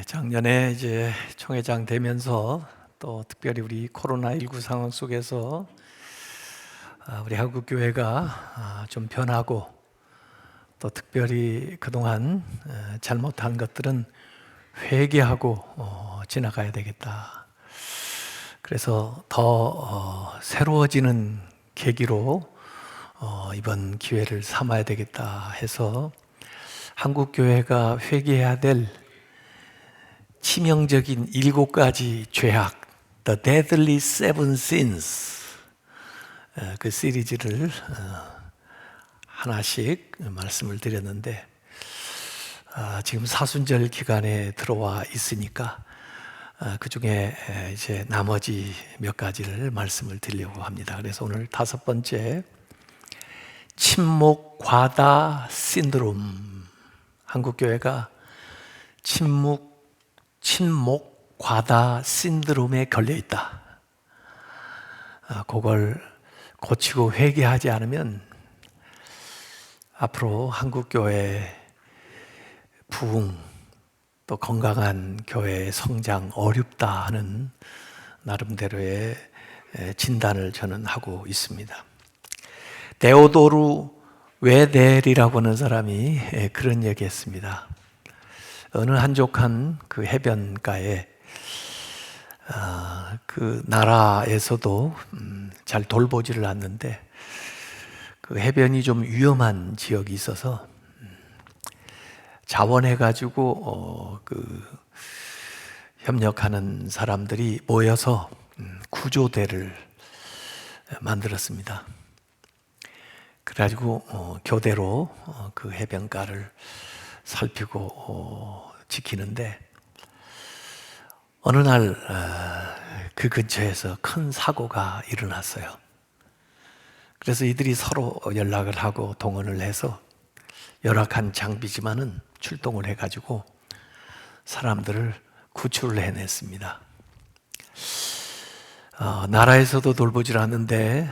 작년에 이제 총회장 되면서 또 특별히 우리 코로나19 상황 속에서 우리 한국 교회가 좀 변하고 또 특별히 그동안 잘못한 것들은 회개하고 지나가야 되겠다. 그래서 더 새로워지는 계기로 이번 기회를 삼아야 되겠다 해서 한국 교회가 회개해야 될 치명적인 7가지 죄악, The Deadly Seven Sins, 그 시리즈를 하나씩 말씀을 드렸는데 지금 사순절 기간에 들어와 있으니까 그 중에 이제 나머지 몇 가지를 말씀을 드리려고 합니다. 그래서 오늘 5번째, 침묵 과다 신드롬. 한국 교회가 침묵 과다 신드롬에 걸려 있다. 그걸 고치고 회개하지 않으면 앞으로 한국 교회 부흥 또 건강한 교회 성장 어렵다 하는 나름대로의 진단을 저는 하고 있습니다. 데오도르 웨델이라고 하는 사람이 그런 얘기했습니다. 어느 한적한 그 해변가에 그 나라에서도 잘 돌보지를 않는데 그 해변이 좀 위험한 지역이 있어서 자원해가지고 그 협력하는 사람들이 모여서 구조대를 만들었습니다. 그래가지고 교대로 그 해변가를 살피고 지키는데 어느 날 그 근처에서 큰 사고가 일어났어요. 그래서 이들이 서로 연락을 하고 동원을 해서 열악한 장비지만은 출동을 해가지고 사람들을 구출을 해냈습니다. 나라에서도 돌보질 않는데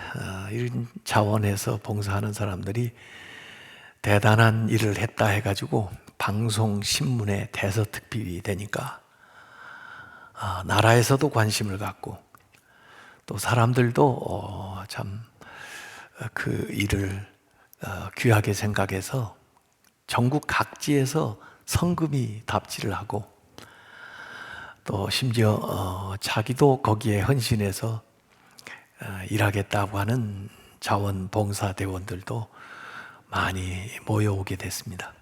이런 자원해서 봉사하는 사람들이 대단한 일을 했다 해가지고 방송 신문에 대서특필이 되니까 나라에서도 관심을 갖고 또 사람들도 참 그 일을 귀하게 생각해서 전국 각지에서 성금이 답지를 하고 또 심지어 자기도 거기에 헌신해서 일하겠다고 하는 자원봉사대원들도 많이 모여오게 됐습니다.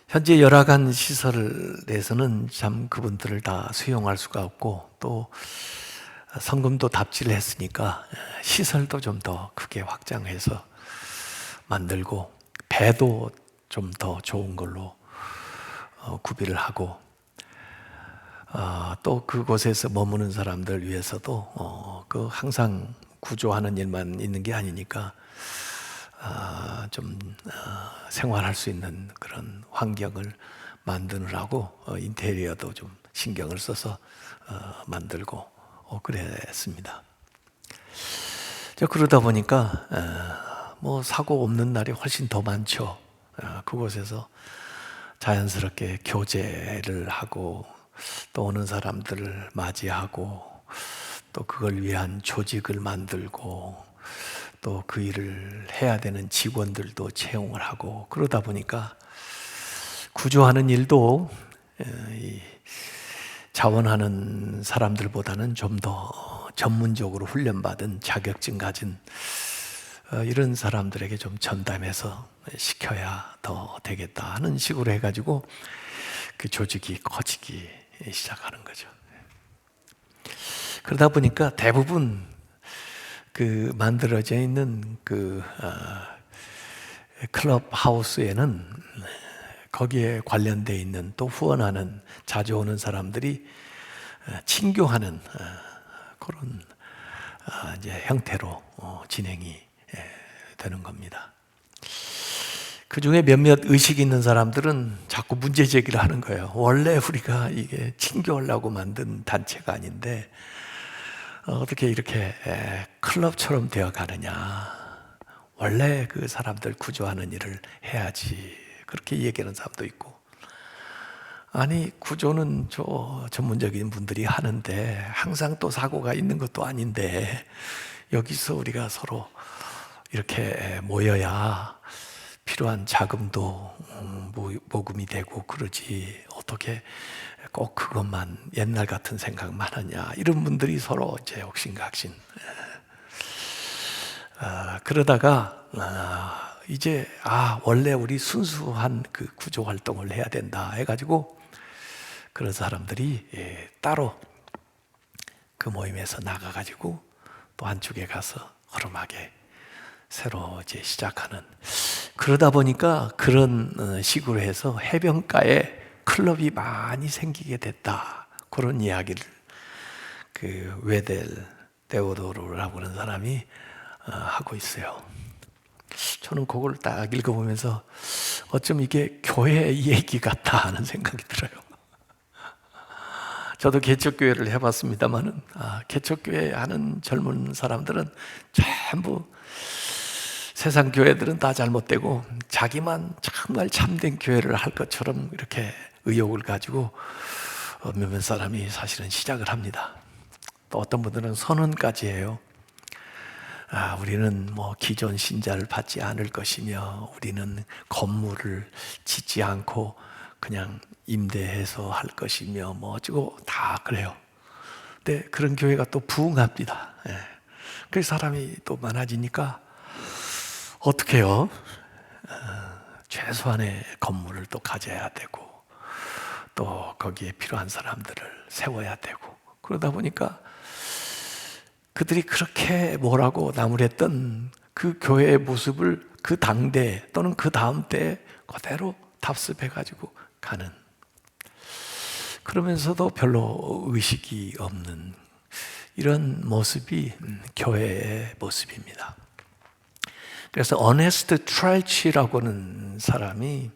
현재 열악한 시설에서는 참 그분들을 다 수용할 수가 없고 또 성금도 답지를 했으니까 시설도 좀 더 크게 확장해서 만들고 배도 좀 더 좋은 걸로 구비를 하고 또 그곳에서 머무는 사람들 위해서도 그 항상 구조하는 일만 있는 게 아니니까 좀 생활할 수 있는 그런 환경을 만드느라고 인테리어도 좀 신경을 써서 만들고 그랬습니다. 그러다 보니까 뭐 사고 없는 날이 훨씬 더 많죠. 그곳에서 자연스럽게 교제를 하고 또 오는 사람들을 맞이하고 또 그걸 위한 조직을 만들고 또 그 일을 해야 되는 직원들도 채용을 하고 그러다 보니까 구조하는 일도 자원하는 사람들보다는 좀 더 전문적으로 훈련받은 자격증 가진 이런 사람들에게 좀 전담해서 시켜야 더 되겠다 하는 식으로 해가지고 그 조직이 커지기 시작하는 거죠. 그러다 보니까 대부분 그 만들어져 있는 그 클럽 하우스에는 거기에 관련되어 있는 또 후원하는 자주 오는 사람들이 친교하는 그런 이제 형태로 진행이 되는 겁니다. 그 중에 몇몇 의식 있는 사람들은 자꾸 문제 제기를 하는 거예요. 원래 우리가 이게 친교하려고 만든 단체가 아닌데 어떻게 이렇게 클럽처럼 되어 가느냐. 원래 그 사람들 구조하는 일을 해야지. 그렇게 얘기하는 사람도 있고 아니, 구조는 전문적인 분들이 하는데 항상 또 사고가 있는 것도 아닌데 여기서 우리가 서로 이렇게 모여야 필요한 자금도 모금이 되고 그러지, 어떻게 꼭 그것만 옛날 같은 생각만 하냐, 이런 분들이 서로 이제 옥신각신. 그러다가 이제 원래 우리 순수한 그 구조 활동을 해야 된다 해가지고 그런 사람들이 따로 그 모임에서 나가가지고 또 한쪽에 가서 허름하게 새로 이제 시작하는, 그러다 보니까 그런 식으로 해서 해변가에 클럽이 많이 생기게 됐다, 그런 이야기를 그 웨델 데오도르라고 하는 사람이 하고 있어요. 저는 그걸 딱 읽어보면서 어쩜 이게 교회 얘기 같다 하는 생각이 들어요. 저도 개척교회를 해봤습니다만은 개척교회 하는 젊은 사람들은 전부 세상 교회들은 다 잘못되고 자기만 정말 참된 교회를 할 것처럼 이렇게 의욕을 가지고 몇몇 사람이 사실은 시작을 합니다. 또 어떤 분들은 선언까지 해요. 우리는 뭐 기존 신자를 받지 않을 것이며 우리는 건물을 짓지 않고 그냥 임대해서 할 것이며 뭐 어쩌고 다 그래요. 근데 그런 교회가 또 부흥합니다. 그래서 사람이 또 많아지니까 어떻게 해요? 최소한의 건물을 또 가져야 되고 또 거기에 필요한 사람들을 세워야 되고, 그러다 보니까 그들이 그렇게 뭐라고 나무랬던 그 교회의 모습을 그 당대 또는 그 다음 때에 그대로 답습해가지고 가는, 그러면서도 별로 의식이 없는 이런 모습이 교회의 모습입니다. 그래서 어네스트 트랄치라고 하는 사람이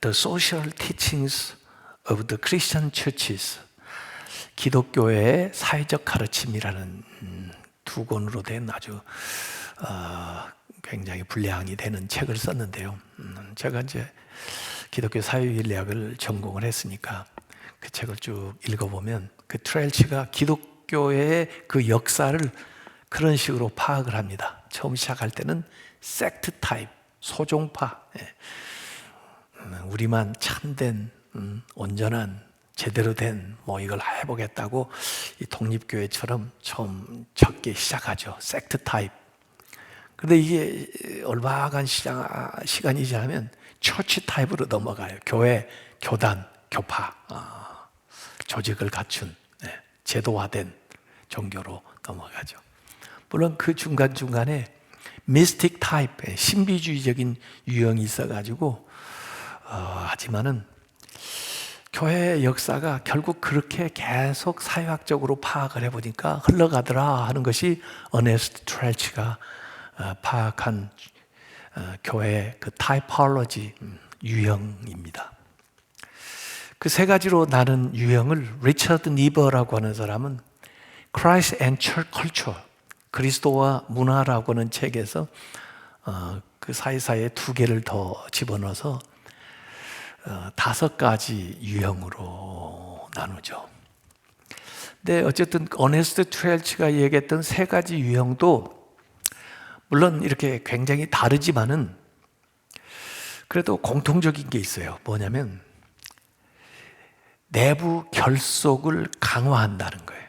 The Social Teachings of the Christian Churches, 기독교의 사회적 가르침이라는 두 권으로 된 아주 굉장히 분량이 되는 책을 썼는데요. 제가 이제 기독교 사회인례학을 전공을 했으니까 그 책을 쭉 읽어보면 그 트렐치가 기독교의 그 역사를 그런 식으로 파악을 합니다. 처음 시작할 때는 섹트 타입, 소종파, 우리만 참된 온전한 제대로 된 뭐 이걸 해보겠다고 이 독립교회처럼 처음 적게 시작하죠. 섹트 타입. 그런데 이게 얼마간 시간이 지나면 처치 타입으로 넘어가요. 교회, 교단, 교파, 조직을 갖춘 제도화된 종교로 넘어가죠. 물론 그 중간중간에 미스틱 타입, 신비주의적인 유형이 있어가지고 하지만은 교회의 역사가 결국 그렇게 계속 사회학적으로 파악을 해보니까 흘러가더라 하는 것이 어네스트 트렐치가 파악한 교회의 그 타이폴로지 유형입니다. 그 세 가지로 나눈 유형을 리처드 니버라고 하는 사람은 Christ and Church Culture, 그리스도와 문화라고 하는 책에서 그 사이사이에 두 개를 더 집어넣어서 5가지 유형으로 나누죠. 근데 어쨌든 어네스트 트렐치가 얘기했던 3가지 유형도 물론 이렇게 굉장히 다르지만은 그래도 공통적인 게 있어요. 뭐냐면 내부 결속을 강화한다는 거예요.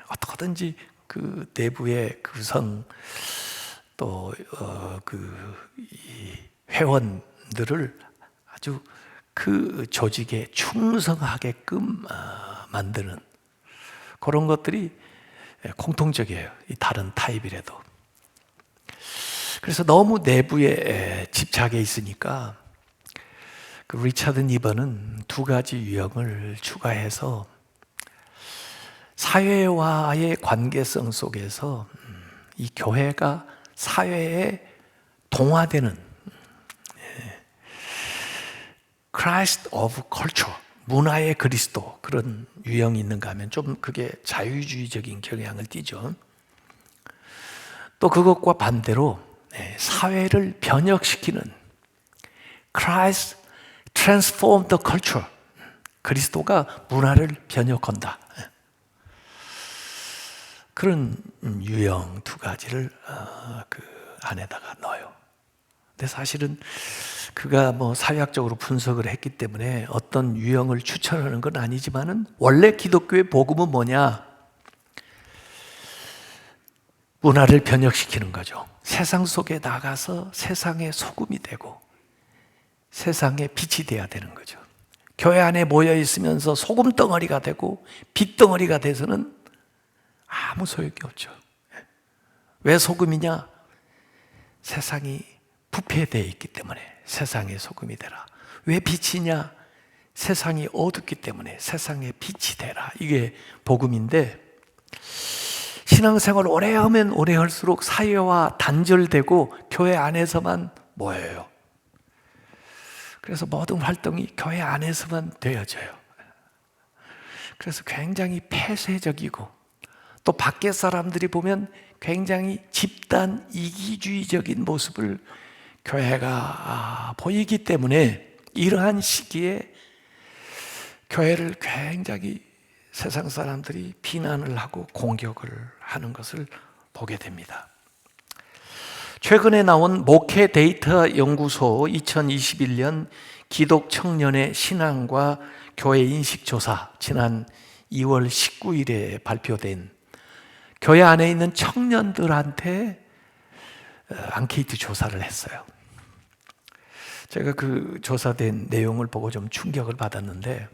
어떻게든지 그 내부의 구성 또 회원들을 아주 그 조직에 충성하게끔 만드는 그런 것들이 공통적이에요. 이 다른 타입이라도. 그래서 너무 내부에 집착해 있으니까 그 리처드 니버는 2가지 유형을 추가해서 사회와의 관계성 속에서 이 교회가 사회에 동화되는 Christ of Culture, 문화의 그리스도, 그런 유형이 있는가 하면 좀 그게 자유주의적인 경향을 띠죠. 또 그것과 반대로 사회를 변혁시키는 Christ transform the culture. 그리스도가 문화를 변혁한다. 그런 유형 두 가지를 그 안에다가 넣어요. 근데 사실은 그가 뭐 사회학적으로 분석을 했기 때문에 어떤 유형을 추천하는 건 아니지만은 원래 기독교의 복음은 뭐냐? 문화를 변혁시키는 거죠. 세상 속에 나가서 세상의 소금이 되고 세상의 빛이 돼야 되는 거죠. 교회 안에 모여 있으면서 소금 덩어리가 되고 빛 덩어리가 돼서는 아무 소용이 없죠. 왜 소금이냐? 세상이 부패되어 있기 때문에 세상의 소금이 되라. 왜 빛이냐? 세상이 어둡기 때문에 세상의 빛이 되라. 이게 복음인데, 신앙생활 오래 하면 오래 할수록 사회와 단절되고 교회 안에서만 모여요. 그래서 모든 활동이 교회 안에서만 되어져요. 그래서 굉장히 폐쇄적이고, 또 밖에 사람들이 보면 굉장히 집단 이기주의적인 모습을 교회가 보이기 때문에 이러한 시기에 교회를 굉장히 세상 사람들이 비난을 하고 공격을 하는 것을 보게 됩니다. 최근에 나온 목회 데이터 연구소 2021년 기독 청년의 신앙과 교회 인식 조사, 지난 2월 19일에 발표된 교회 안에 있는 청년들한테 앙케이트 조사를 했어요. 제가 그 조사된 내용을 보고 좀 충격을 받았는데,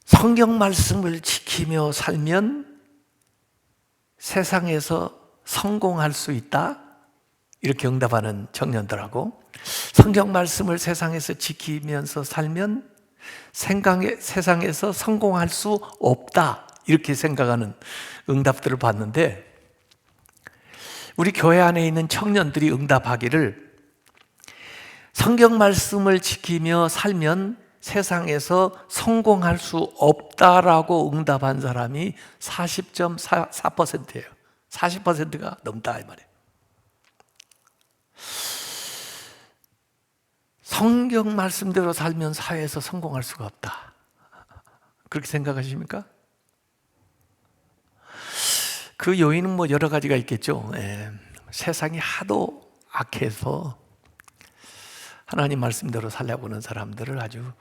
성경 말씀을 지키며 살면 세상에서 성공할 수 있다? 이렇게 응답하는 청년들하고, 성경 말씀을 세상에서 지키면서 살면 세상에서 성공할 수 없다, 이렇게 생각하는 응답들을 봤는데, 우리 교회 안에 있는 청년들이 응답하기를 성경 말씀을 지키며 살면 세상에서 성공할 수 없다라고 응답한 사람이 40.4%예요. 40%가 넘다 이 말이에요. 성경 말씀대로 살면 사회에서 성공할 수가 없다. 그렇게 생각하십니까? 그 요인은 뭐 여러 가지가 있겠죠. 세상이 하도 악해서 하나님 말씀대로 살려고 하는 사람들을 아주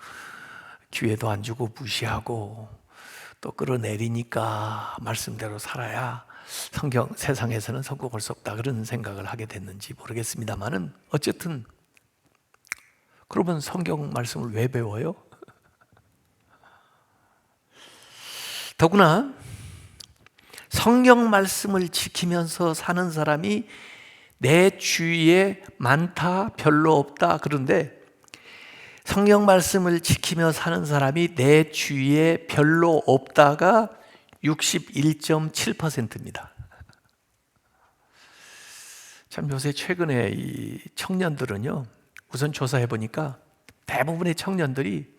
기회도 안 주고 무시하고, 또 끌어내리니까 말씀대로 살아야 세상에서는 성공할 수 없다, 그런 생각을 하게 됐는지 모르겠습니다만은, 어쨌든 그러면 성경 말씀을 왜 배워요? 더구나 성경 말씀을 지키면서 사는 사람이 내 주위에 많다, 별로 없다 그런데, 성경 말씀을 지키며 사는 사람이 내 주위에 별로 없다가 61.7%입니다. 참 요새 최근에 이 청년들은요, 우선 조사해 보니까 대부분의 청년들이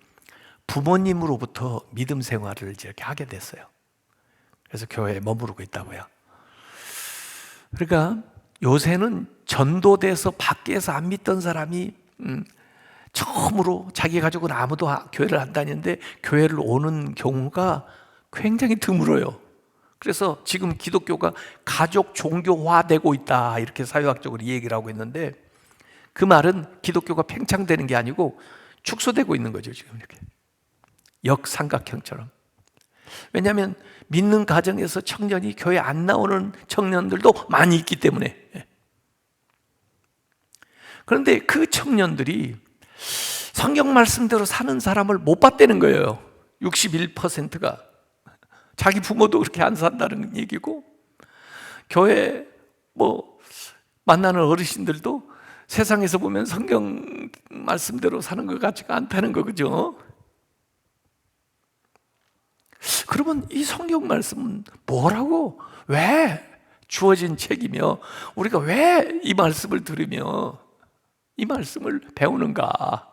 부모님으로부터 믿음 생활을 이렇게 하게 됐어요. 그래서 교회에 머무르고 있다고요. 그러니까 요새는 전도돼서 밖에서 안 믿던 사람이 처음으로 자기 가족은 아무도 교회를 안 다니는데 교회를 오는 경우가 굉장히 드물어요. 그래서 지금 기독교가 가족 종교화되고 있다, 이렇게 사회학적으로 얘기를 하고 있는데, 그 말은 기독교가 팽창되는 게 아니고 축소되고 있는 거죠, 지금 이렇게 역삼각형처럼. 왜냐하면 믿는 가정에서 청년이 교회 안 나오는 청년들도 많이 있기 때문에. 그런데 그 청년들이 성경 말씀대로 사는 사람을 못 봤다는 거예요. 61%가 자기 부모도 그렇게 안 산다는 얘기고, 교회 만나는 어르신들도 세상에서 보면 성경 말씀대로 사는 것 같지가 않다는 거, 그죠? 그러면 이 성경 말씀은 뭐라고, 왜 주어진 책이며, 우리가 왜 이 말씀을 들으며 이 말씀을 배우는가?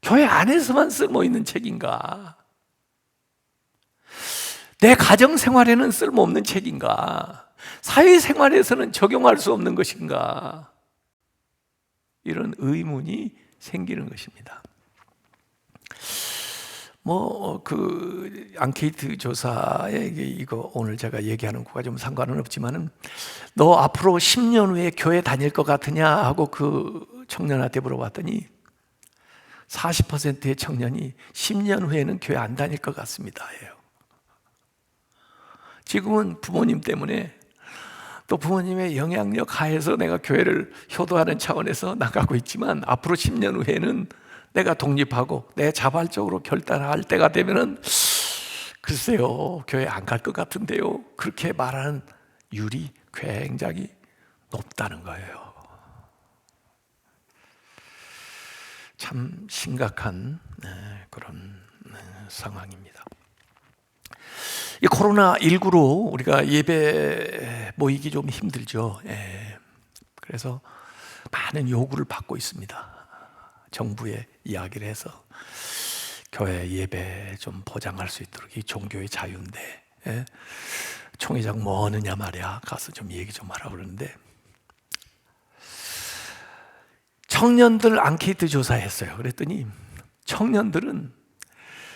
교회 안에서만 쓸모있는 책인가? 내 가정생활에는 쓸모없는 책인가? 사회생활에서는 적용할 수 없는 것인가? 이런 의문이 생기는 것입니다. 그 앙케이트 조사에 이거 오늘 제가 얘기하는 거가 좀 상관은 없지만은 너 앞으로 10년 후에 교회 다닐 것 같으냐 하고 그 청년한테 물어봤더니 40%의 청년이 10년 후에는 교회 안 다닐 것 같습니다 예요. 지금은 부모님 때문에 또 부모님의 영향력 하에서 내가 교회를 효도하는 차원에서 나가고 있지만 앞으로 10년 후에는 내가 독립하고 내 자발적으로 결단할 때가 되면은 글쎄요 교회 안 갈 것 같은데요, 그렇게 말하는 율이 굉장히 높다는 거예요. 참 심각한 그런 상황입니다. 이 코로나19로 우리가 예배 모이기 좀 힘들죠. 그래서 많은 요구를 받고 있습니다. 정부에 이야기를 해서 교회 예배 좀 보장할 수 있도록, 이 종교의 자유인데 총회장 뭐 하느냐 말이야, 가서 좀 얘기 좀 하라고 그러는데 청년들 앙케이트 조사했어요. 그랬더니 청년들은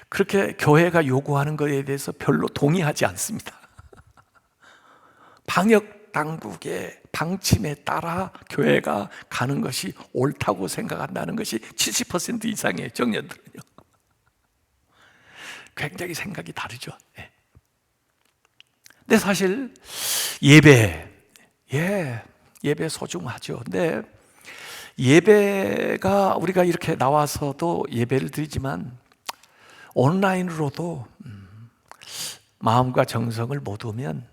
그렇게 교회가 요구하는 것에 대해서 별로 동의하지 않습니다. 방역 당국의 방침에 따라 교회가 가는 것이 옳다고 생각한다는 것이 70% 이상의 청년들은요. 굉장히 생각이 다르죠. 근데 사실 예배 소중하죠. 근데 예배가 우리가 이렇게 나와서도 예배를 드리지만 온라인으로도 마음과 정성을 모두면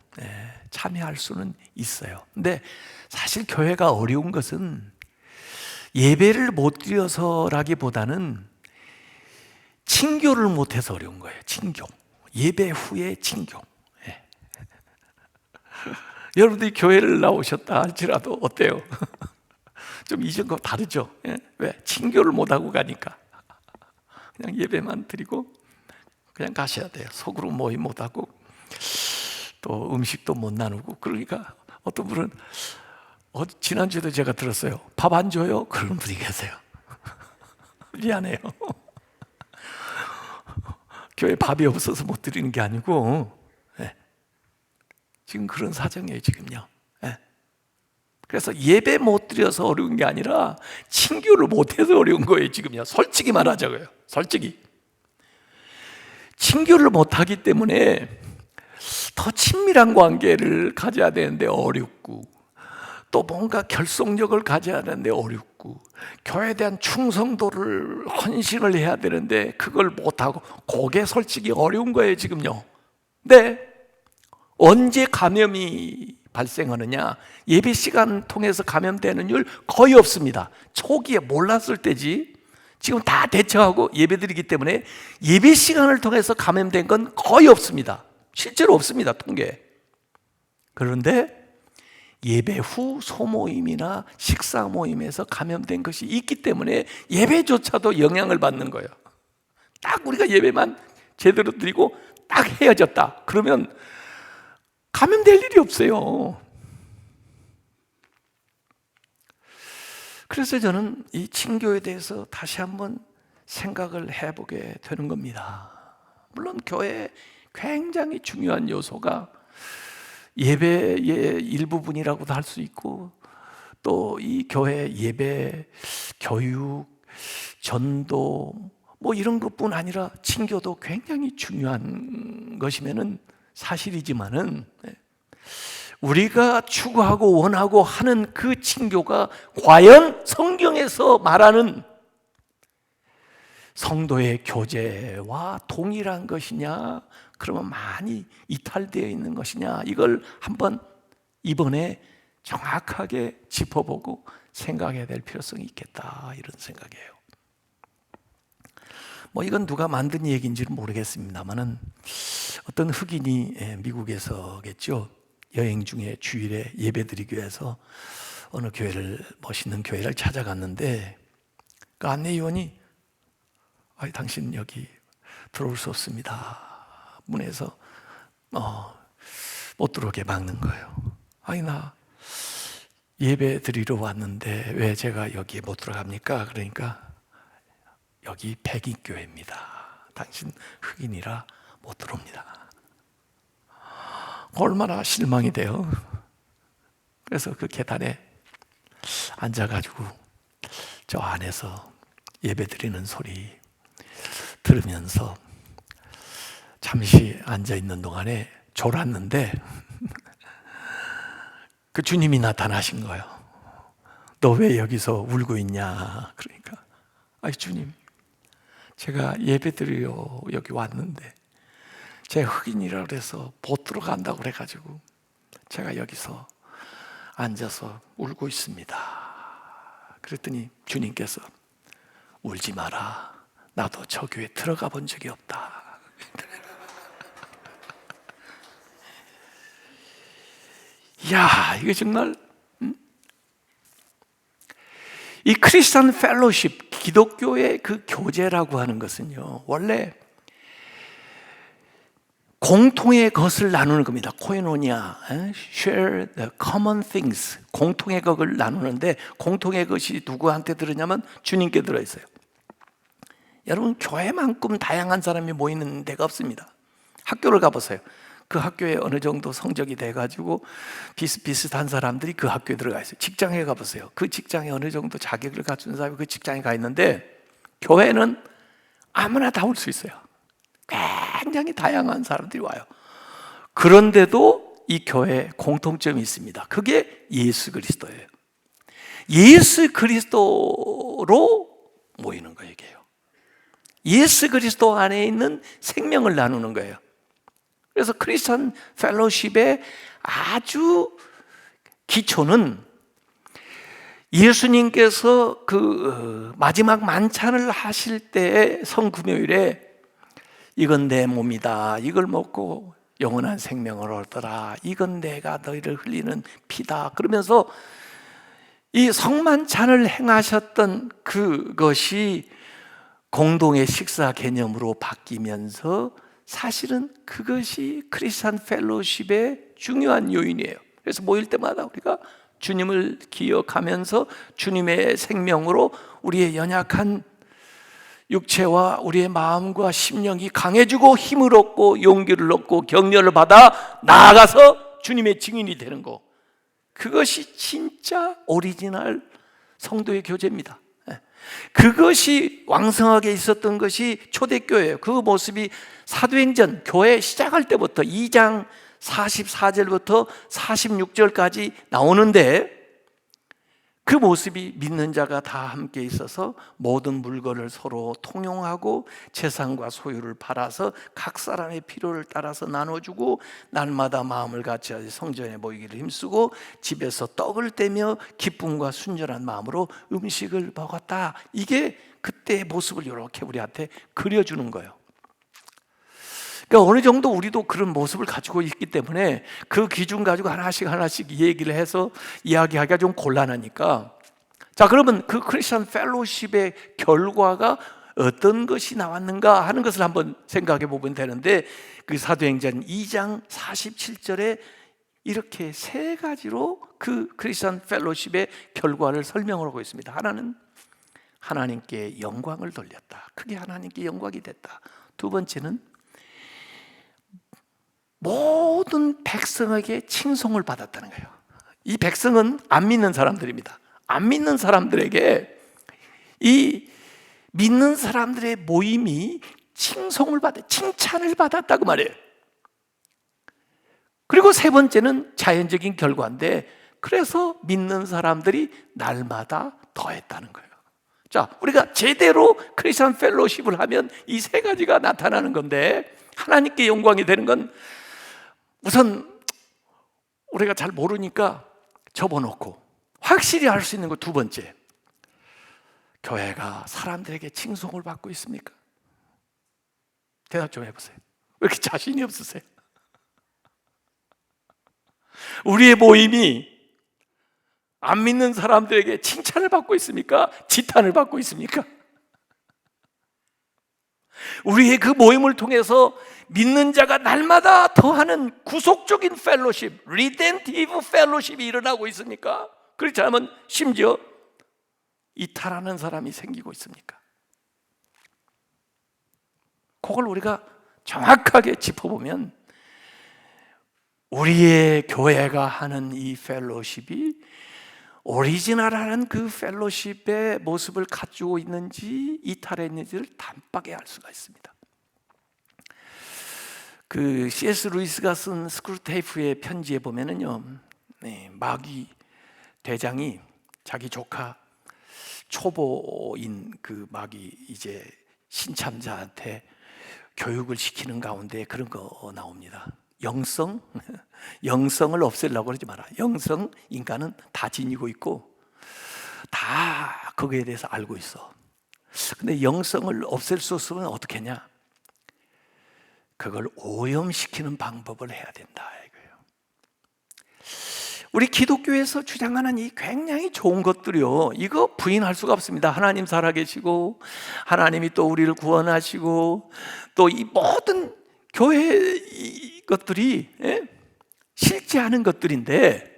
참여할 수는 있어요. 근데 사실 교회가 어려운 것은 예배를 못 드려서라기보다는 친교를 못해서 어려운 거예요. 친교, 예배 후에 친교. 여러분들이 교회를 나오셨다 할지라도 어때요? 좀 이전과 다르죠? 왜? 친교를 못하고 가니까 그냥 예배만 드리고 그냥 가셔야 돼요. 속으로 모임 못하고 또 음식도 못 나누고. 그러니까 어떤 분은 지난주에도 제가 들었어요. 밥 안 줘요? 그런 분이 계세요. 미안해요. 교회 밥이 없어서 못 드리는 게 아니고 지금 그런 사정이에요 지금요. 그래서 예배 못 드려서 어려운 게 아니라 친교를 못해서 어려운 거예요 지금요. 솔직히 말하자고요. 솔직히 친교를 못하기 때문에 더 친밀한 관계를 가져야 되는데 어렵고, 또 뭔가 결속력을 가져야 되는데 어렵고, 교회에 대한 충성도를 헌신을 해야 되는데 그걸 못하고, 그게 솔직히 어려운 거예요 지금요. 근데 언제 감염이 발생하느냐? 예배 시간 통해서 감염되는 율 거의 없습니다. 초기에 몰랐을 때지. 지금 다 대처하고 예배드리기 때문에 예배 시간을 통해서 감염된 건 거의 없습니다. 실제로 없습니다, 통계. 그런데 예배 후 소모임이나 식사 모임에서 감염된 것이 있기 때문에 예배조차도 영향을 받는 거예요. 딱 우리가 예배만 제대로 드리고 딱 헤어졌다 그러면 감염될 일이 없어요. 그래서 저는 이 친교에 대해서 다시 한번 생각을 해보게 되는 겁니다. 물론 교회에 굉장히 중요한 요소가 예배의 일부분이라고도 할 수 있고, 또 이 교회 예배, 교육, 전도 뭐 이런 것뿐 아니라 친교도 굉장히 중요한 것이면은 사실이지만은 우리가 추구하고 원하고 하는 그 친교가 과연 성경에서 말하는 성도의 교제와 동일한 것이냐, 그러면 많이 이탈되어 있는 것이냐, 이걸 한번 이번에 정확하게 짚어보고 생각해야 될 필요성이 있겠다, 이런 생각이에요. 뭐 이건 누가 만든 얘기인지는 모르겠습니다만은 어떤 흑인이 미국에서겠죠, 여행 중에 주일에 예배드리기 위해서 어느 교회를, 멋있는 교회를 찾아갔는데 그 안내위원이 당신 여기 들어올 수 없습니다. 문에서 못 들어오게 막는 거예요. 나 예배 드리러 왔는데 왜 제가 여기에 못 들어갑니까? 그러니까 여기 백인교회입니다. 당신 흑인이라 못 들어옵니다. 얼마나 실망이 돼요. 그래서 그 계단에 앉아가지고 저 안에서 예배 드리는 소리 들으면서 잠시 앉아있는 동안에 졸았는데 그 주님이 나타나신 거예요. 너 왜 여기서 울고 있냐? 그러니까 아이 주님, 제가 예배 드리러 여기 왔는데 제 흑인이라 그래서 못 들어간다고 그래가지고 제가 여기서 앉아서 울고 있습니다. 그랬더니 주님께서 울지 마라. 나도 저 교회 들어가 본 적이 없다. 이야, 이게 정말 이 크리스천 펠로십, 기독교의 그 교제라고 하는 것은요, 원래 공통의 것을 나누는 겁니다. 코이노니아, share the common things. 공통의 것을 나누는데 공통의 것이 누구한테 들으냐면 주님께 들어있어요. 여러분, 교회만큼 다양한 사람이 모이는 데가 없습니다. 학교를 가보세요. 그 학교에 어느 정도 성적이 돼가지고 비슷비슷한 사람들이 그 학교에 들어가 있어요. 직장에 가보세요. 그 직장에 어느 정도 자격을 갖춘 사람이 그 직장에 가 있는데, 교회는 아무나 다 올 수 있어요. 굉장히 다양한 사람들이 와요. 그런데도 이 교회에 공통점이 있습니다. 그게 예수 그리스도예요. 예수 그리스도로 모이는 거예요. 예수 그리스도 안에 있는 생명을 나누는 거예요. 그래서 크리스천 펠로십의 아주 기초는 예수님께서 그 마지막 만찬을 하실 때 성금요일에 이건 내 몸이다, 이걸 먹고 영원한 생명을 얻어라, 이건 내가 너희를 흘리는 피다, 그러면서 이 성만찬을 행하셨던 그것이 공동의 식사 개념으로 바뀌면서 사실은 그것이 크리스천 펠로십의 중요한 요인이에요. 그래서 모일 때마다 우리가 주님을 기억하면서 주님의 생명으로 우리의 연약한 육체와 우리의 마음과 심령이 강해지고 힘을 얻고 용기를 얻고 격려를 받아 나아가서 주님의 증인이 되는 거, 그것이 진짜 오리지널 성도의 교제입니다. 그것이 왕성하게 있었던 것이 초대교회예요. 그 모습이 사도행전 교회 시작할 때부터 2장 44절부터 46절까지 나오는데, 그 모습이 믿는 자가 다 함께 있어서 모든 물건을 서로 통용하고 재산과 소유를 팔아서 각 사람의 필요를 따라서 나눠주고 날마다 마음을 같이 성전에 모이기를 힘쓰고 집에서 떡을 떼며 기쁨과 순전한 마음으로 음식을 먹었다. 이게 그때의 모습을 이렇게 우리한테 그려주는 거예요. 그러니까 어느 정도 우리도 그런 모습을 가지고 있기 때문에 그 기준 가지고 하나씩 얘기를 해서 이야기하기가 좀 곤란하니까, 자, 그러면 그 크리스천 펠로십의 결과가 어떤 것이 나왔는가 하는 것을 한번 생각해 보면 되는데, 그 사도행전 2장 47절에 이렇게 세 가지로 그 크리스천 펠로십의 결과를 설명을 하고 있습니다. 하나는 하나님께 영광을 돌렸다. 그게 하나님께 영광이 됐다. 두 번째는 모든 백성에게 칭송을 받았다는 거예요. 이 백성은 안 믿는 사람들입니다. 안 믿는 사람들에게 이 믿는 사람들의 모임이 칭찬을 받았다고 말해요. 그리고 세 번째는 자연적인 결과인데, 그래서 믿는 사람들이 날마다 더했다는 거예요. 자, 우리가 제대로 크리스천 펠로십을 하면 이 세 가지가 나타나는 건데, 하나님께 영광이 되는 건 우선 우리가 잘 모르니까 접어놓고 확실히 알 수 있는 거 두 번째, 교회가 사람들에게 칭송을 받고 있습니까? 대답 좀 해보세요. 왜 이렇게 자신이 없으세요? 우리의 모임이 안 믿는 사람들에게 칭찬을 받고 있습니까? 지탄을 받고 있습니까? 우리의 그 모임을 통해서 믿는 자가 날마다 더하는 구속적인 펠로십, 리덴티브 펠로십이 일어나고 있습니까? 그렇지 않으면 심지어 이탈하는 사람이 생기고 있습니까? 그걸 우리가 정확하게 짚어보면 우리의 교회가 하는 이 펠로십이 오리지널한 그 펠로십의 모습을 가지고 있는지 이탈했는지를 단박에 알 수가 있습니다. 그 C.S. 루이스가 쓴 스크루테이프의 편지에 보면은요, 마귀 대장이 자기 조카 초보인 그 마귀 이제 신참자한테 교육을 시키는 가운데 그런 거 나옵니다. 영성을 없애려고 그러지 마라. 영성 인간은 다 지니고 있고 다 거기에 대해서 알고 있어. 근데 영성을 없앨 수 없으면 어떻게 하냐? 그걸 오염시키는 방법을 해야 된다 이거예요. 우리 기독교에서 주장하는 이 굉장히 좋은 것들이요, 이거 부인할 수가 없습니다. 하나님 살아계시고 하나님이 또 우리를 구원하시고 또 이 모든 교회 것들이 실제하는 것들인데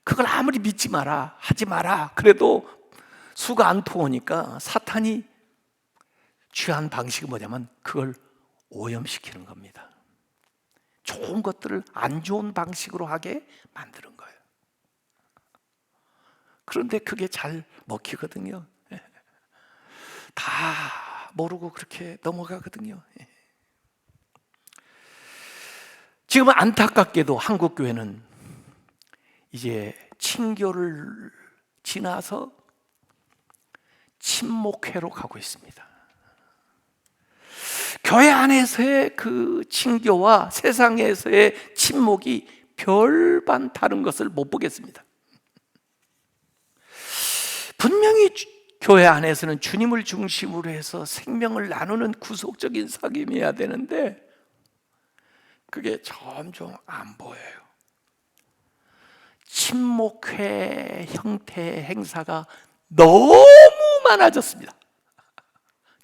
그걸 아무리 믿지 마라 하지 마라 그래도 수가 안 통하니까 사탄이 취한 방식이 뭐냐면 그걸 오염시키는 겁니다. 좋은 것들을 안 좋은 방식으로 하게 만드는 거예요. 그런데 그게 잘 먹히거든요. 다 모르고 그렇게 넘어가거든요. 지금 안타깝게도 한국 교회는 이제 친교를 지나서 친목회로 가고 있습니다. 교회 안에서의 그 친교와 세상에서의 친목이 별반 다른 것을 못 보겠습니다. 분명히 교회 안에서는 주님을 중심으로 해서 생명을 나누는 구속적인 사귐이어야 되는데 그게 점점 안 보여요. 친목회 형태의 행사가 너무 많아졌습니다.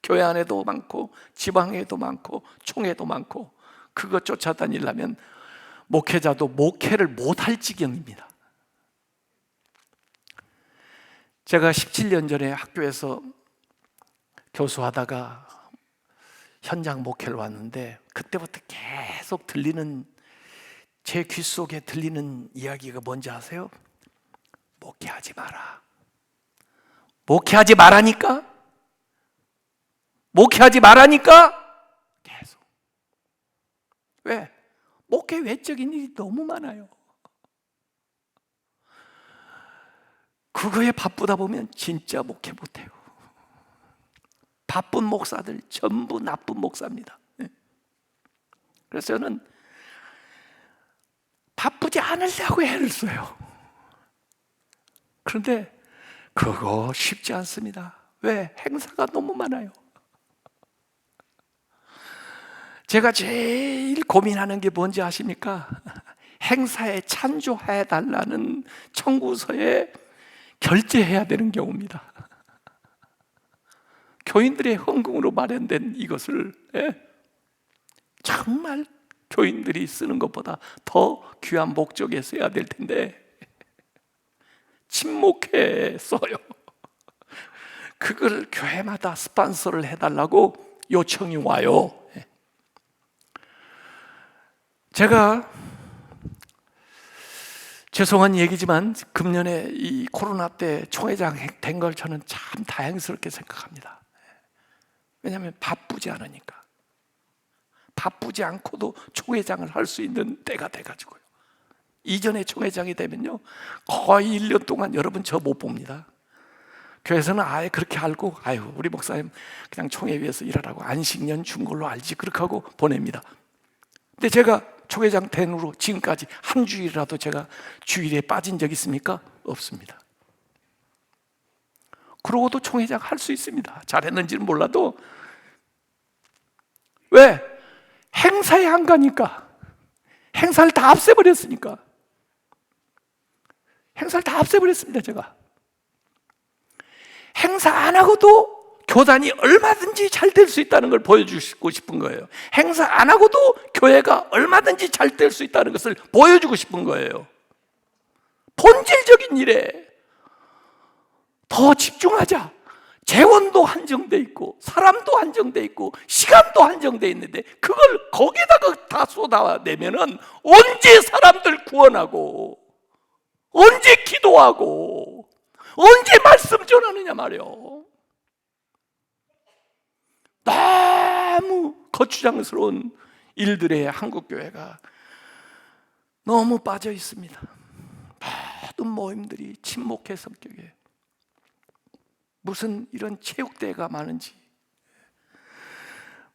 교회 안에도 많고 지방에도 많고 총회도 많고 그거 쫓아다니려면 목회자도 목회를 못할 지경입니다. 제가 17년 전에 학교에서 교수하다가 현장 목회를 왔는데 그때부터 계속 들리는 제 귀 속에 들리는 이야기가 뭔지 아세요? 목회하지 마라. 목회하지 말라니까? 목회하지 말라니까? 계속. 왜? 목회 외적인 일이 너무 많아요. 그거에 바쁘다 보면 진짜 목회 못해요. 바쁜 목사들 전부 나쁜 목사입니다. 그래서 저는 바쁘지 않으려고 애를 써요. 그런데 그거 쉽지 않습니다. 왜? 행사가 너무 많아요. 제가 제일 고민하는 게 뭔지 아십니까? 행사에 찬조해 달라는 청구서에 결제해야 되는 경우입니다. 교인들의 헌금으로 마련된 이것을 정말 교인들이 쓰는 것보다 더 귀한 목적에 써야 될 텐데 친목회에 써요. 그걸 교회마다 스폰서를 해달라고 요청이 와요. 제가 죄송한 얘기지만 금년에 이 코로나 때 총회장 된 걸 저는 참 다행스럽게 생각합니다. 왜냐하면 바쁘지 않으니까. 바쁘지 않고도 총회장을 할 수 있는 때가 돼가지고요. 이전에 총회장이 되면요 거의 1년 동안 여러분 저 못 봅니다. 교회에서는 아예 그렇게 알고 아유 우리 목사님 그냥 총회 위해서 일하라고 안식년 준 걸로 알지 그렇게 하고 보냅니다. 근데 제가 총회장 된 후로 지금까지 한 주일이라도 제가 주일에 빠진 적 있습니까? 없습니다. 그러고도 총회장 할 수 있습니다. 잘했는지는 몰라도. 왜? 행사에 안 가니까. 행사를 다 없애버렸으니까. 행사를 다 없애버렸습니다. 제가 행사 안 하고도 교단이 얼마든지 잘 될 수 있다는 걸 보여주고 싶은 거예요. 행사 안 하고도 교회가 얼마든지 잘 될 수 있다는 것을 보여주고 싶은 거예요. 본질적인 일에 더 집중하자. 재원도 한정돼 있고 사람도 한정돼 있고 시간도 한정돼 있는데 그걸 거기다가 다 쏟아내면은 언제 사람들 구원하고 언제 기도하고 언제 말씀 전하느냐 말이요. 너무 거추장스러운 일들에 한국교회가 너무 빠져 있습니다. 모든 모임들이 침묵의 성격에 무슨 이런 체육대회가 많은지,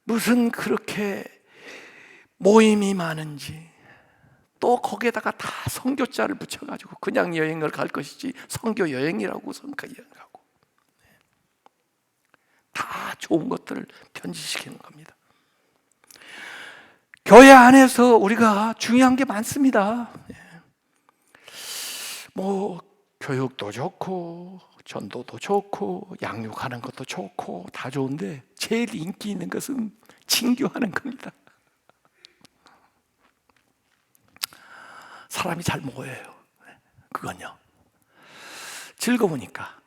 무슨 그렇게 모임이 많은지, 또 거기에다가 다 선교자를 붙여가지고 그냥 여행을 갈 것이지 선교 여행이라고 생각하고 다 좋은 것들을 편지시키는 겁니다. 교회 안에서 우리가 중요한 게 많습니다. 뭐 교육도 좋고 전도도 좋고 양육하는 것도 좋고 다 좋은데 제일 인기 있는 것은 친교하는 겁니다. 사람이 잘 모여요. 그건요, 즐거우니까.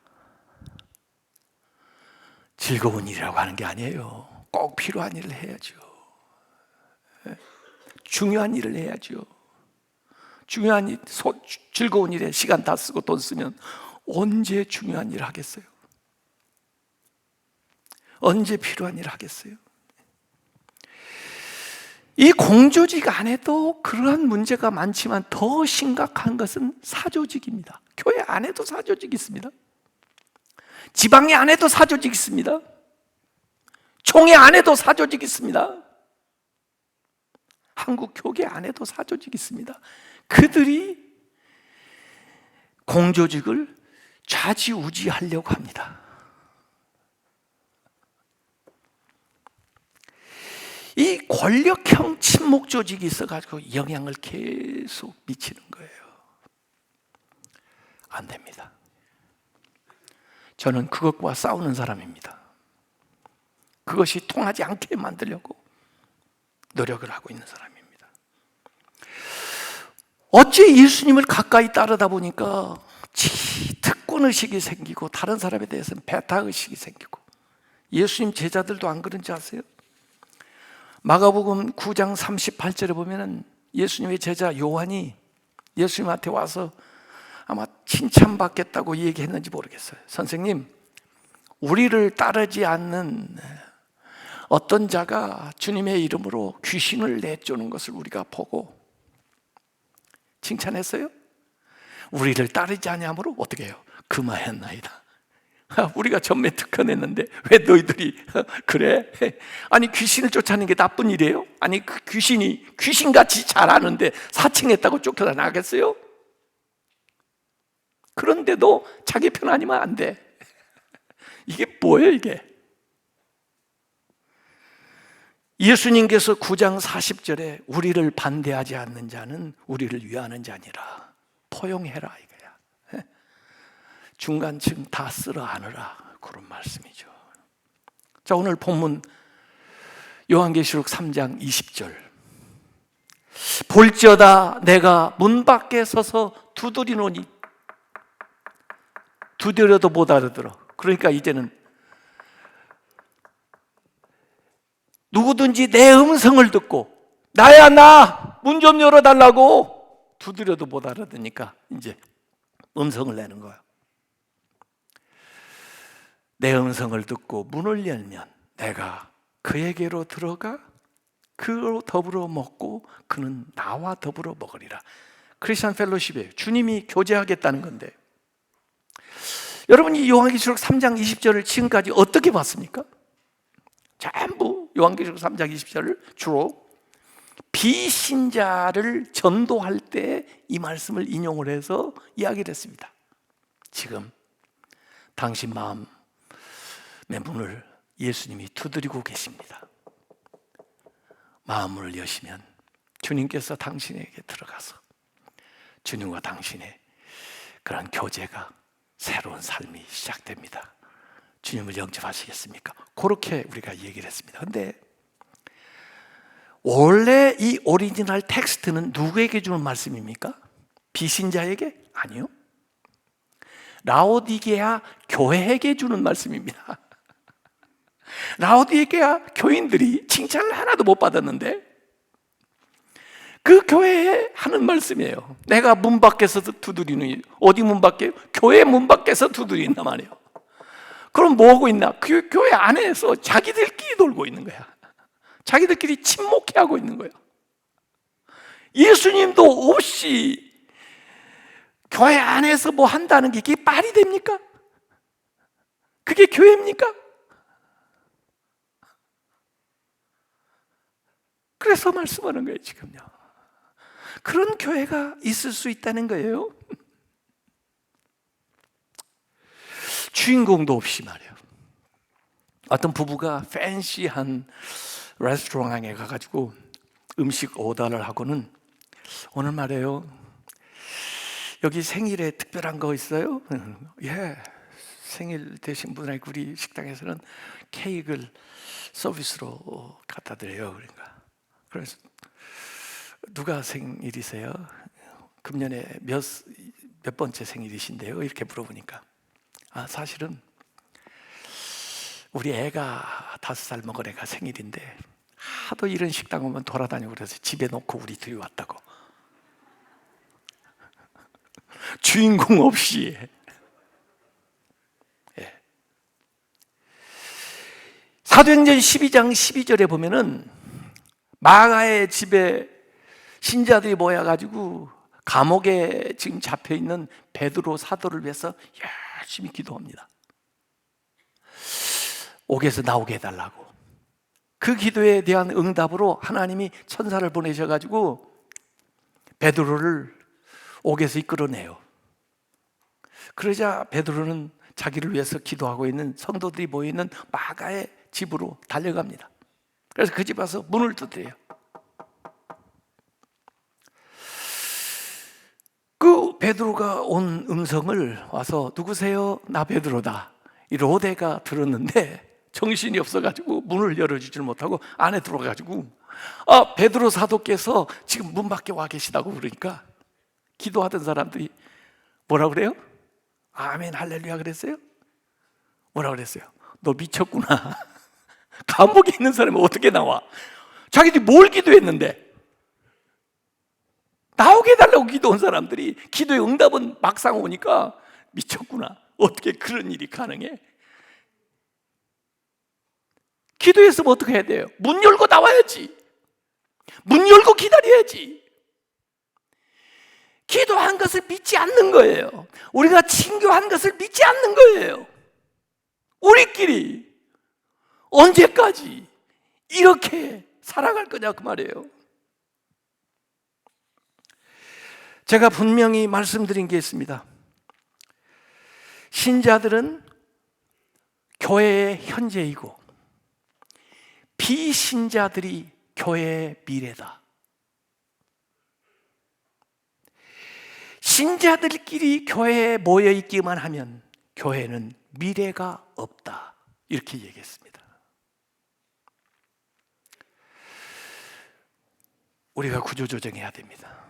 즐거운 일이라고 하는 게 아니에요. 꼭 필요한 일을 해야죠. 중요한 일을 해야죠. 중요한 일, 즐거운 일에 시간 다 쓰고 돈 쓰면 언제 중요한 일을 하겠어요? 언제 필요한 일을 하겠어요? 이 공조직 안에도 그러한 문제가 많지만 더 심각한 것은 사조직입니다. 교회 안에도 사조직이 있습니다. 지방의 안에도 사조직이 있습니다. 총회 안에도 사조직이 있습니다. 한국 교계 안에도 사조직이 있습니다. 그들이 공조직을 좌지우지하려고 합니다. 이 권력형 친목 조직이 있어가지고 영향을 계속 미치는 거예요. 안 됩니다. 저는 그것과 싸우는 사람입니다. 그것이 통하지 않게 만들려고 노력을 하고 있는 사람입니다. 어째 예수님을 가까이 따르다 보니까 특권의식이 생기고 다른 사람에 대해서는 배타의식이 생기고, 예수님 제자들도 안 그런지 아세요? 마가복음 9장 38절에 보면은 예수님의 제자 요한이 예수님한테 와서 아마 칭찬받겠다고 얘기했는지 모르겠어요. 선생님, 우리를 따르지 않는 어떤 자가 주님의 이름으로 귀신을 내쫓는 것을 우리가 보고 칭찬했어요? 우리를 따르지 아니하므로 어떻게 해요? 금하였나이다. 우리가 전매 특허냈는데 왜 너희들이 그래? 아니, 귀신을 쫓아내는 게 나쁜 일이에요? 아니, 그 귀신이 귀신같이 잘하는데 사칭했다고 쫓겨나 나겠어요? 그런데도 자기 편 아니면 안 돼. 이게 뭐예요, 이게? 예수님께서 9장 40절에 우리를 반대하지 않는 자는 우리를 위하는 자니라. 포용해라 이거야. 중간층 다 쓸어 안으라, 그런 말씀이죠. 자, 오늘 본문 요한계시록 3장 20절. 볼지어다 내가 문 밖에 서서 두드리노니, 두드려도 못 알아들어. 그러니까 이제는 누구든지 내 음성을 듣고 나야 나 문 좀 열어달라고 두드려도 못 알아듣으니까 이제 음성을 내는 거예요. 내 음성을 듣고 문을 열면 내가 그에게로 들어가 그로 더불어 먹고 그는 나와 더불어 먹으리라. 크리스천 펠로십이에요. 주님이 교제하겠다는 건데, 여러분이 요한계시록 3장 20절을 지금까지 어떻게 봤습니까? 전부 요한계시록 3장 20절을 주로 비신자를 전도할 때 이 말씀을 인용을 해서 이야기를 했습니다. 지금 당신 마음의 문을 예수님이 두드리고 계십니다. 마음을 여시면 주님께서 당신에게 들어가서 주님과 당신의 그런 교제가, 새로운 삶이 시작됩니다. 주님을 영접하시겠습니까? 그렇게 우리가 얘기를 했습니다. 그런데 원래 이 오리지널 텍스트는 누구에게 주는 말씀입니까? 비신자에게? 아니요. 라오디게아 교회에게 주는 말씀입니다. 라오디게아 교인들이 칭찬을 하나도 못 받았는데 그 교회에 하는 말씀이에요. 내가 문 밖에서 두드리는, 어디 문 밖에? 교회 문 밖에서 두드린단 말이에요. 그럼 뭐 하고 있나? 그 교회 안에서 자기들끼리 놀고 있는 거야. 자기들끼리 침묵해하고 있는 거예요. 예수님도 없이 교회 안에서 뭐 한다는 게 이게 말이 됩니까? 그게 교회입니까? 그래서 말씀하는 거예요, 지금요. 그런 교회가 있을 수 있다는 거예요. 주인공도 없이 말이에요. 어떤 부부가 팬시한 레스토랑에 가가지고 음식 오더를 하고는 오늘 말이에요, 여기 생일에 특별한 거 있어요? 예, 생일 되신 분에게 우리 식당에서는 케이크를 서비스로 갖다 드려요. 그래서 누가 생일이세요? 금년에 몇 번째 생일이신데요? 이렇게 물어보니까 사실은 우리 애가 5살 먹은 애가 생일인데 하도 이런 식당 오면 돌아다니고 그래서 집에 놓고 우리 둘이 왔다고. 주인공 없이. 예. 사도행전 12장 12절에 보면은 마가의 집에 신자들이 모여가지고 감옥에 지금 잡혀있는 베드로 사도를 위해서 열심히 기도합니다. 옥에서 나오게 해달라고. 그 기도에 대한 응답으로 하나님이 천사를 보내셔가지고 베드로를 옥에서 이끌어내요. 그러자 베드로는 자기를 위해서 기도하고 있는 성도들이 모이는 마가의 집으로 달려갑니다. 그래서 그 집 와서 문을 두드려요. 그 베드로가 온 음성을 와서 누구세요? 나 베드로다. 이 로데가 들었는데 정신이 없어가지고 문을 열어주질 못하고 안에 들어가가지고 베드로 사도께서 지금 문 밖에 와 계시다고 그러니까 기도하던 사람들이 뭐라 그래요? 아멘 할렐루야 그랬어요? 뭐라 그랬어요? 너 미쳤구나. 감옥에 있는 사람이 어떻게 나와? 자기들이 뭘 기도했는데? 나오게 해달라고 기도한 사람들이 기도의 응답은 막상 오니까 미쳤구나. 어떻게 그런 일이 가능해? 기도했으면 어떻게 해야 돼요? 문 열고 나와야지. 문 열고 기다려야지. 기도한 것을 믿지 않는 거예요. 우리가 친교한 것을 믿지 않는 거예요. 우리끼리 언제까지 이렇게 살아갈 거냐 그 말이에요. 제가 분명히 말씀드린 게 있습니다. 신자들은 교회의 현재이고 비신자들이 교회의 미래다. 신자들끼리 교회에 모여있기만 하면 교회는 미래가 없다. 이렇게 얘기했습니다. 우리가 구조조정해야 됩니다.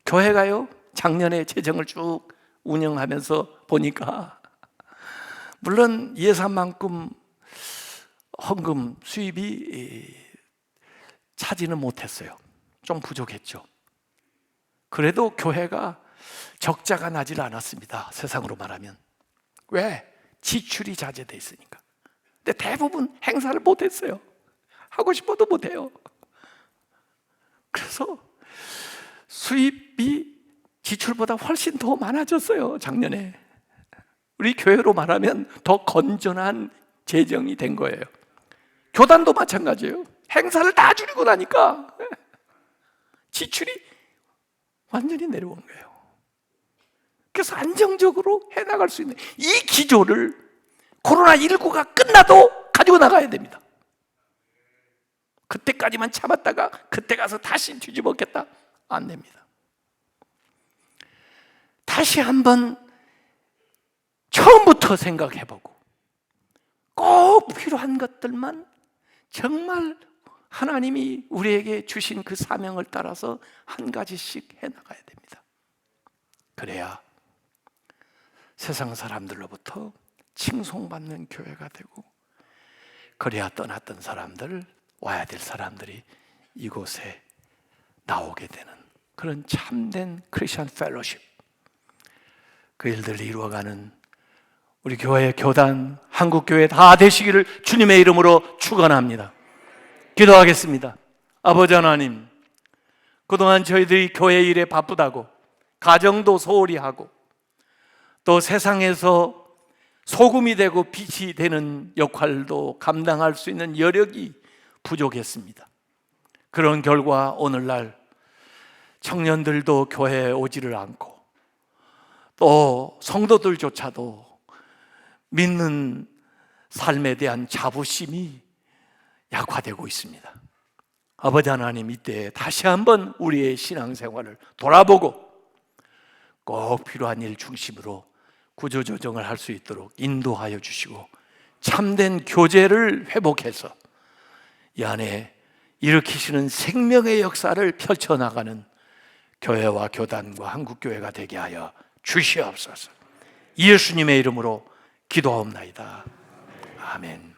교회가요, 작년에 재정을 쭉 운영하면서 보니까 물론 예산만큼 헌금 수입이 차지는 못했어요. 좀 부족했죠. 그래도 교회가 적자가 나질 않았습니다. 세상으로 말하면. 왜? 지출이 자제돼 있으니까. 근데 대부분 행사를 못했어요. 하고 싶어도 못해요. 그래서 수입이 지출보다 훨씬 더 많아졌어요. 작년에. 우리 교회로 말하면 더 건전한 재정이 된 거예요. 교단도 마찬가지예요. 행사를 다 줄이고 나니까 지출이 완전히 내려온 거예요. 그래서 안정적으로 해나갈 수 있는 이 기조를 코로나19가 끝나도 가지고 나가야 됩니다. 그때까지만 참았다가 그때 가서 다시 뒤집었겠다? 안 됩니다. 다시 한번 처음부터 생각해보고 꼭 필요한 것들만 정말 하나님이 우리에게 주신 그 사명을 따라서 한 가지씩 해나가야 됩니다. 그래야 세상 사람들로부터 칭송받는 교회가 되고, 그래야 떠났던 사람들, 와야 될 사람들이 이곳에 나오게 되는 그런 참된 크리스천 펠로십, 그 일들을 이루어가는 우리 교회, 교단, 한국교회 다 되시기를 주님의 이름으로 축원합니다. 기도하겠습니다. 아버지 하나님, 그동안 저희들이 교회 일에 바쁘다고, 가정도 소홀히 하고, 또 세상에서 소금이 되고 빛이 되는 역할도 감당할 수 있는 여력이 부족했습니다. 그런 결과 오늘날 청년들도 교회에 오지를 않고, 또 성도들조차도 믿는 삶에 대한 자부심이 약화되고 있습니다. 아버지 하나님, 이때 다시 한번 우리의 신앙생활을 돌아보고 꼭 필요한 일 중심으로 구조조정을 할 수 있도록 인도하여 주시고, 참된 교제를 회복해서 이 안에 일으키시는 생명의 역사를 펼쳐나가는 교회와 교단과 한국교회가 되게 하여 주시옵소서. 예수님의 이름으로 기도하옵나이다. 아멘.